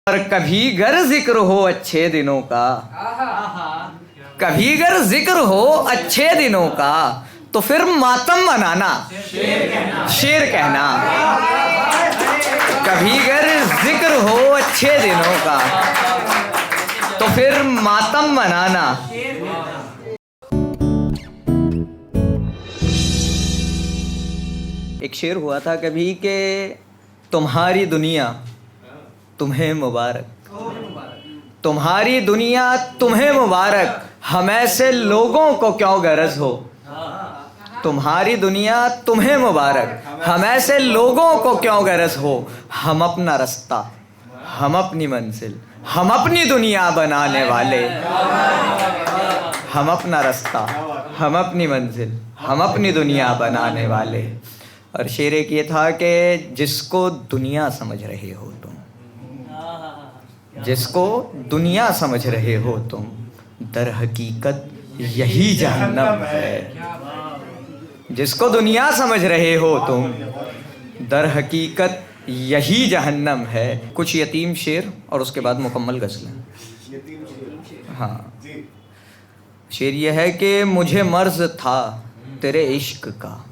और कभी गर जिक्र हो अच्छे दिनों का, कभी गर जिक्र हो अच्छे दिनों का, तो फिर मातम मनाना शेर कहना। कभी गर जिक्र हो अच्छे दिनों का, तो फिर मातम मनाना। एक शेर हुआ था कभी कि तुम्हारी दुनिया तुम्हें मुबारक, तुम्हारी दुनिया तुम्हें मुबारक, हम ऐसे लोगों को क्यों गरज हो। तुम्हारी दुनिया तुम्हें मुबारक, हम ऐसे लोगों को क्यों गरज हो। हम अपना रास्ता, हम अपनी मंजिल, हम अपनी दुनिया बनाने वाले। हम अपना रास्ता, हम अपनी मंजिल, हम अपनी दुनिया बनाने वाले। और शेर एक ये था कि जिसको दुनिया समझ रहे हो तुम, जिसको दुनिया समझ रहे हो तुम, दर हकीकत यही जहन्नम है। जिसको दुनिया समझ रहे हो तुम, दर हकीकत यही जहन्नम है। कुछ यतीम शेर और उसके बाद मुकम्मल गज़लें। हाँ, शेर यह है कि मुझे मर्ज़ था तेरे इश्क का,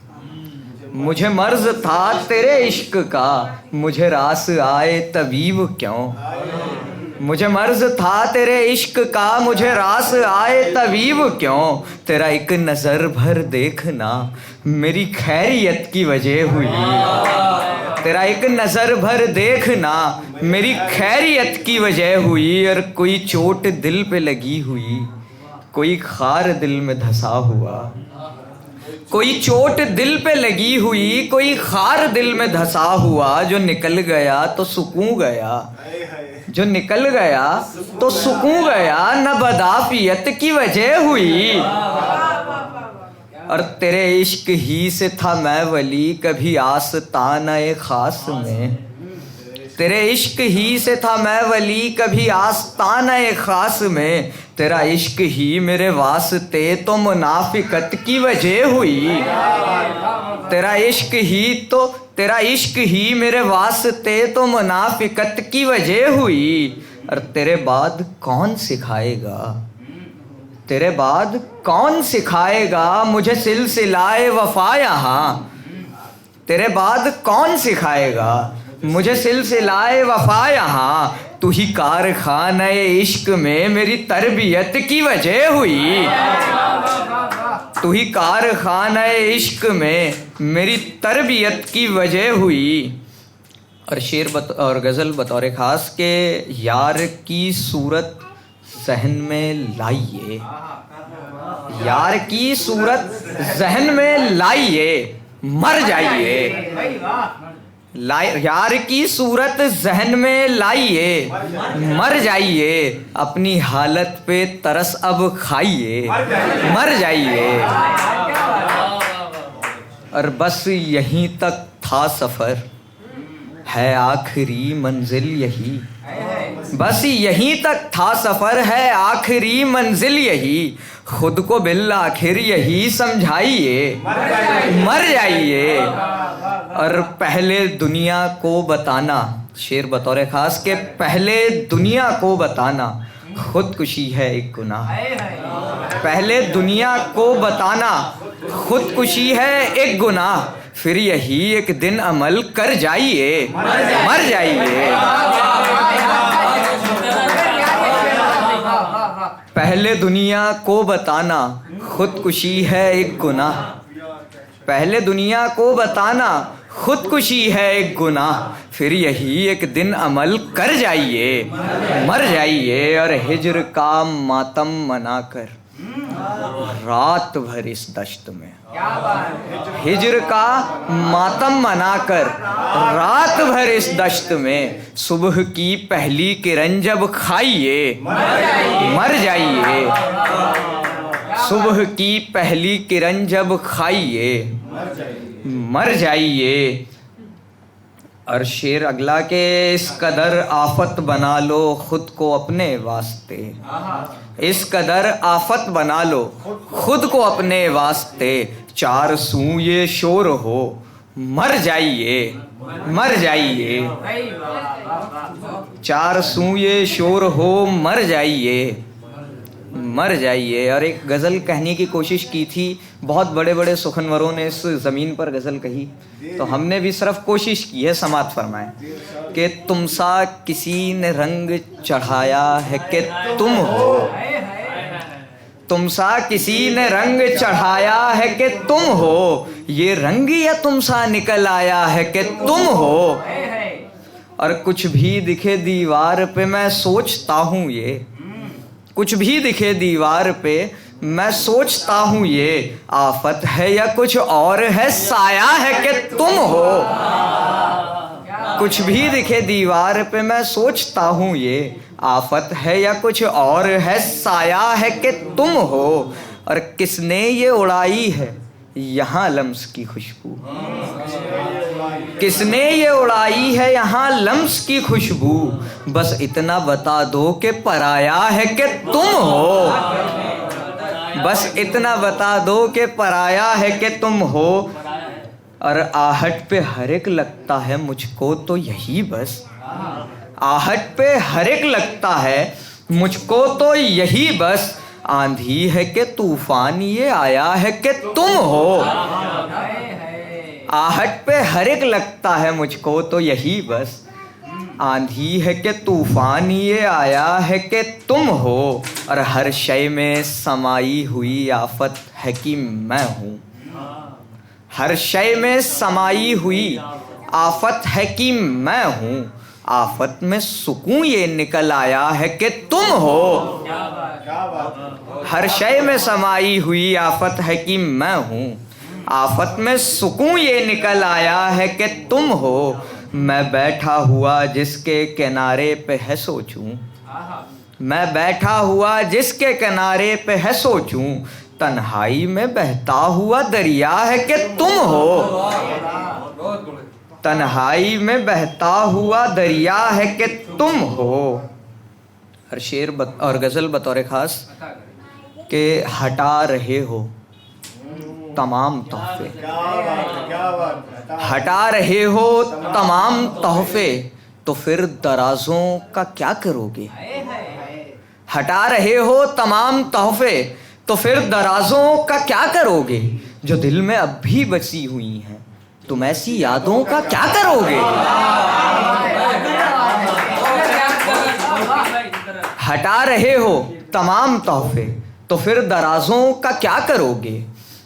मुझे मर्ज़ था तेरे इश्क का, मुझे रास आए तबीब क्यों। मुझे मर्ज़ था तेरे इश्क का, मुझे रास आए तबीब क्यों। तेरा एक नज़र भर देखना मेरी खैरियत की वजह हुई। तेरा एक नज़र भर देखना मेरी खैरियत की वजह हुई। और कोई चोट दिल पे लगी हुई, कोई खार दिल में धंसा हुआ। कोई चोट दिल पे लगी हुई, कोई खार दिल में धंसा हुआ। जो निकल गया तो सुकून गया, जो निकल गया तो सुकून गया, न बदाफियत की वजह हुई। और तेरे इश्क ही से था मैं वली कभी आस्ताना खास में। तेरे इश्क ही से था मैं वली कभी आस्ताना खास में। तेरा इश्क ही मेरे वास्ते तो मुनाफिकत की वजह हुई। तेरा इश्क ही तो, तेरा इश्क ही मेरे वास्ते तो मुनाफिकत की वजह हुई। और तेरे बाद कौन सिखाएगा, तेरे बाद कौन सिखाएगा मुझे सिलसिलाए वफा यहाँ। तेरे बाद कौन सिखाएगा मुझे सिलसिलाए वफा यहाँ। तू ही कारखाने इश्क में मेरी तरबियत की वजह हुई। तू ही कारखाने इश्क में मेरी तरबियत की वजह हुई। और शेर और गज़ल बतौर ख़ास के यार की सूरत जहन में लाइए, यार की सूरत जहन में लाइए, मर जाइए। यार की सूरत जहन में लाइए, मर जाइए। अपनी हालत पे तरस अब खाइए, मर जाइए। और बस यहीं तक था सफ़र, है आखिरी मंजिल यही। बस यहीं तक था सफ़र, है आखिरी मंजिल यही। खुद को बिल आखिर यही समझाइए, मर जाइए। और पहले दुनिया को बताना, शेर बतौर ख़ास के पहले दुनिया को बताना खुदकुशी है एक गुनाह। पहले दुनिया को बताना खुदकुशी है एक गुनाह। फिर यही एक दिन अमल कर जाइए, मर जाइए। पहले दुनिया को बताना खुदकुशी है एक गुनाह। पहले दुनिया को बताना खुदकुशी है एक गुनाह। फिर यही एक दिन अमल कर जाइए, मर जाइए। और हिज्र का मातम मनाकर रात भर इस दश्त में, हिज्र का मातम मनाकर रात भर इस दश्त में। सुबह की पहली किरण जब खाइए, मर जाइए। सुबह की पहली किरण जब खाइए, मर जाइए। और शेर अगला के इस कदर आफत बना लो खुद को अपने वास्ते। इस कदर आफत बना लो खुद को अपने वास्ते। चार सू ये शोर हो, मर जाइए। मर जाइए, चार सूये शोर हो मर जाइए, मर जाइए। और एक गज़ल कहने की कोशिश की थी, बहुत बड़े बड़े सुखनवरों ने इस ज़मीन पर गज़ल कही, तो हमने भी सिर्फ कोशिश की है, समात फरमाए कि तुम सा किसी ने रंग चढ़ाया है कि तुम हो, तुम सा किसी ने रंग चढ़ाया है कि तुम हो, ये रंग या तुम सा निकल आया है कि तुम हो। और कुछ भी दिखे दीवार पे मैं सोचता हूँ ये, कुछ भी दिखे दीवार पे मैं सोचता हूँ ये, आफत है या कुछ और है, साया है कि तुम हो। कुछ भी दिखे दीवार पे मैं सोचता हूँ ये, आफत है या कुछ और है, साया है कि तुम हो। और किसने ये उड़ाई है यहाँ लम्स की खुशबू, किसने ये उड़ाई है यहाँ लम्स की खुशबू, बस इतना बता दो कि पराया है कि तुम हो, बस इतना बता दो कि पराया है कि तुम हो। और आहट पे हर एक लगता है मुझको तो यही बस, आहट पे हर एक लगता है मुझको तो यही बस, आंधी है कि तूफान ये आया है कि तुम हो। आहट पे हर एक लगता है मुझको तो यही बस, आंधी है कि तूफान ये आया है कि तुम हो। और हर शय में समाई हुई आफत है कि मैं हूँ, हर शय में समाई हुई आफत है कि मैं हूँ, आफत में सुकून ये निकल आया है कि तुम हो। हर शय में समाई हुई आफत है कि मैं हूँ, आफत में सुकून ये निकल आया है कि तुम हो। मैं बैठा हुआ जिसके किनारे पे है सोचूं, मैं बैठा हुआ जिसके किनारे पे है सोचूं, तन्हाई में बहता हुआ दरिया है कि तुम हो। तन्हाई में बहता हुआ दरिया है कि तुम हो। और शेर और गज़ल बतौर ख़ास के हटा रहे हो तमाम तोहफे, हटा रहे हो तमाम तोहफे, तो फिर दराजों का क्या करोगे। हटा रहे हो तमाम तोहफे, तो फिर दराजों का क्या करोगे, जो दिल में अब भी बसी हुई हैं, तुम ऐसी यादों का क्या करोगे। हटा रहे हो तमाम तोहफे, तो फिर दराजों का क्या करोगे,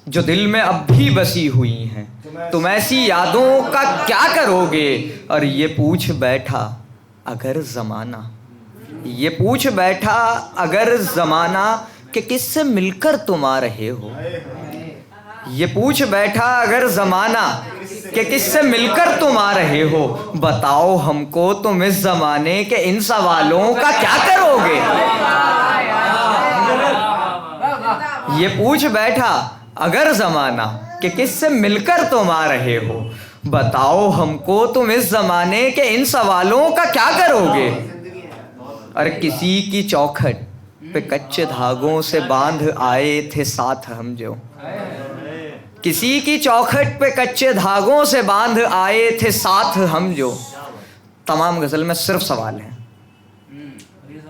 जो दिल में अब भी बसी हुई हैं, तुम ऐसी यादों का क्या करोगे। और ये पूछ बैठा अगर ज़माना, ये पूछ बैठा अगर ज़माना कि किससे मिलकर तुम आ रहे हो, ये पूछ बैठा अगर ज़माना कि किससे मिलकर तुम आ रहे हो, बताओ हमको तुम इस ज़माने के इन सवालों का क्या करोगे। ये पूछ बैठा अगर ज़माना कि किससे मिलकर तुम आ रहे हो, बताओ हमको तुम इस ज़माने के इन सवालों का क्या करोगे। और किसी की चौखट पे कच्चे धागों से बांध आए थे साथ हम जो, किसी की चौखट पे कच्चे धागों से बांध आए थे साथ हम जो। तमाम गज़ल में सिर्फ सवाल हैं,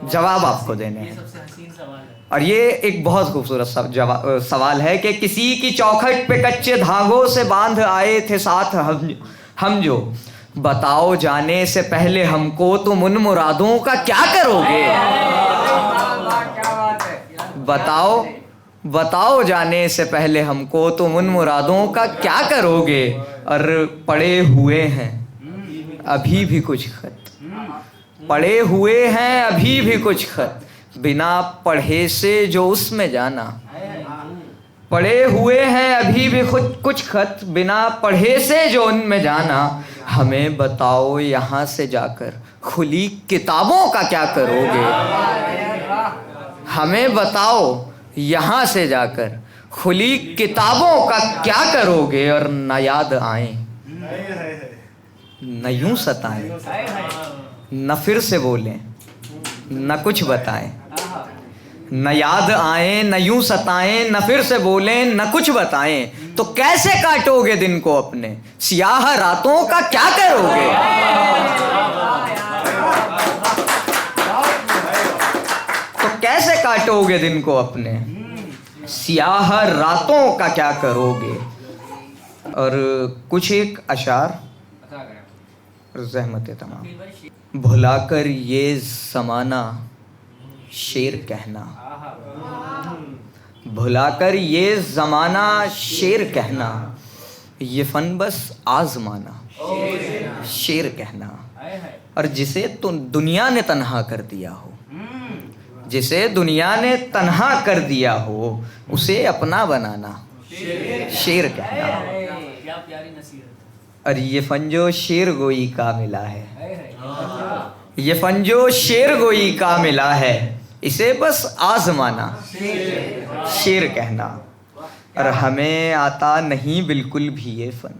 जवाब आपको देने हैं। और ये एक बहुत खूबसूरत सवाल है कि किसी की चौखट पे कच्चे धागों से बांध आए थे साथ हम जो, बताओ जाने से पहले हमको तुम उन मुरादों का क्या करोगे। बताओ बताओ जाने से पहले हमको तुम उन मुरादों का क्या करोगे। और पड़े हुए हैं अभी भी कुछ खत, पड़े हुए हैं अभी भी कुछ खत, बिना पढ़े से जो उसमें जाना। पढ़े हुए हैं अभी भी कुछ खत, बिना पढ़े से जो उनमें जाना। हमें बताओ यहाँ से जाकर खुली किताबों का क्या करोगे। हमें बताओ यहाँ से जाकर खुली किताबों का क्या करोगे। और न याद आए न यूं सताएं, न फिर से बोलें न कुछ बताएं। न याद आए न यूं सताएं, न फिर से बोलें न कुछ बताएं। तो कैसे काटोगे दिन को अपने, सियाह रातों का क्या करोगे। तो कैसे काटोगे दिन को अपने, सियाह रातों का क्या करोगे। और कुछ एक अशार रहमत तमाम। भुलाकर ये ज़माना शेर कहना, भुलाकर ये ज़माना शेर कहना, ये फन बस आज़माना शेर कहना। और जिसे तो दुनिया ने तन्हा कर दिया हो, जिसे दुनिया ने तन्हा कर दिया हो, उसे अपना बनाना शेर कहना। क्या प्यारी नसीहत। और ये फन जो शेर गोई का मिला है, ये फन जो शेर गोई का मिला है, इसे बस आज़माना शेर कहना। और हमें आता नहीं बिल्कुल भी ये फन,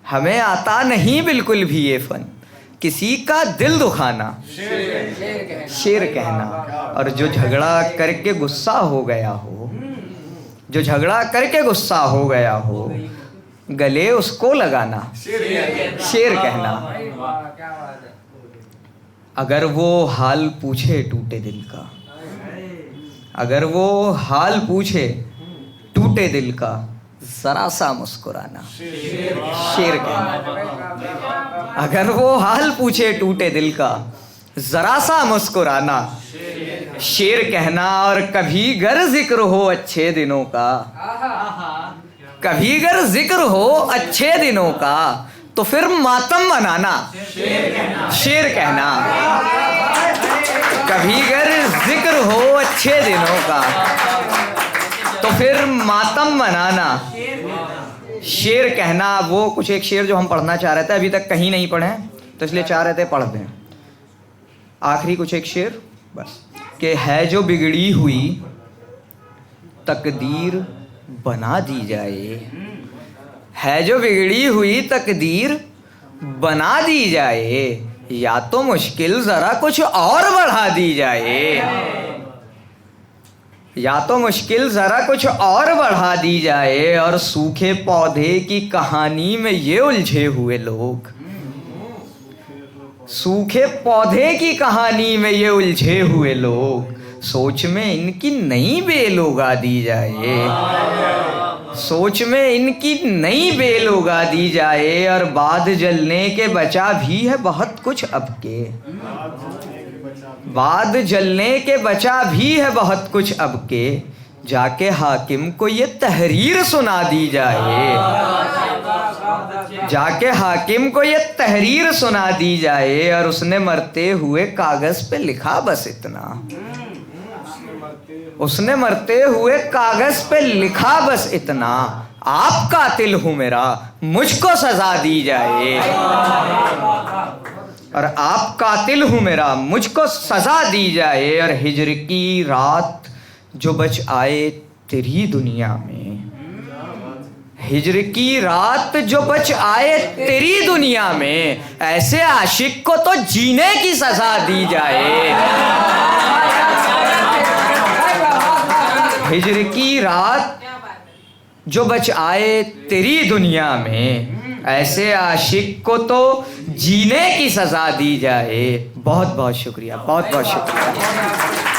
हमें आता नहीं बिल्कुल भी ये फन, किसी का दिल दुखाना शेर कहना। और जो झगड़ा करके गुस्सा हो गया हो, जो झगड़ा करके गुस्सा हो गया हो, गले उसको लगाना शेर कहना। अगर वो हाल पूछे टूटे दिल का, अगर वो हाल पूछे टूटे दिल का, जरा सा मुस्कुराना शेर कहना। अगर वो हाल पूछे टूटे दिल का, जरा सा मुस्कुराना शेर कहना। और कभी गर जिक्र हो अच्छे दिनों का, कभी गर जिक्र हो अच्छे दिनों का, तो फिर मातम मनाना शेर कहना। कभी गर जिक्र हो अच्छे दिनों का, तो फिर मातम मनाना शेर कहना। वो कुछ एक शेर जो हम पढ़ना चाह रहे थे, अभी तक कहीं नहीं पढ़े, तो इसलिए चाह रहे थे पढ़ दें। आखिरी कुछ एक शेर बस, कि है जो बिगड़ी हुई तकदीर बना दी जाए, है जो बिगड़ी हुई तकदीर बना दी जाए, या तो मुश्किल जरा कुछ और बढ़ा दी जाए, या तो मुश्किल जरा कुछ और बढ़ा दी जाए। और सूखे पौधे की कहानी में ये उलझे हुए लोग, सूखे पौधे की कहानी में ये उलझे हुए लोग, सोच में इनकी नई बेल उगा दी जाए, सोच में इनकी नई बेल उगा दी जाए। और बाद जलने के बचा भी है बहुत कुछ अब के, बाद जलने के बचा भी है बहुत कुछ अब के, जाके हाकिम को ये तहरीर सुना दी जाए, जाके हाकिम को ये तहरीर सुना दी जाए। और उसने मरते हुए कागज पे लिखा बस इतना, उसने मरते हुए कागज पे लिखा बस इतना, आप कातिल हूं मेरा मुझको सजा दी जाए। और आप कातिल हूं मेरा मुझको सजा दी जाए। और हिजर की रात जो बच आए तेरी दुनिया में, हिजर की रात जो बच आए तेरी दुनिया में, ऐसे आशिक को तो जीने की सजा दी जाए। हिजर की रात जो बच आए तेरी दुनिया में, ऐसे आशिक को तो जीने की सजा दी जाए। बहुत बहुत शुक्रिया, बहुत बहुत शुक्रिया।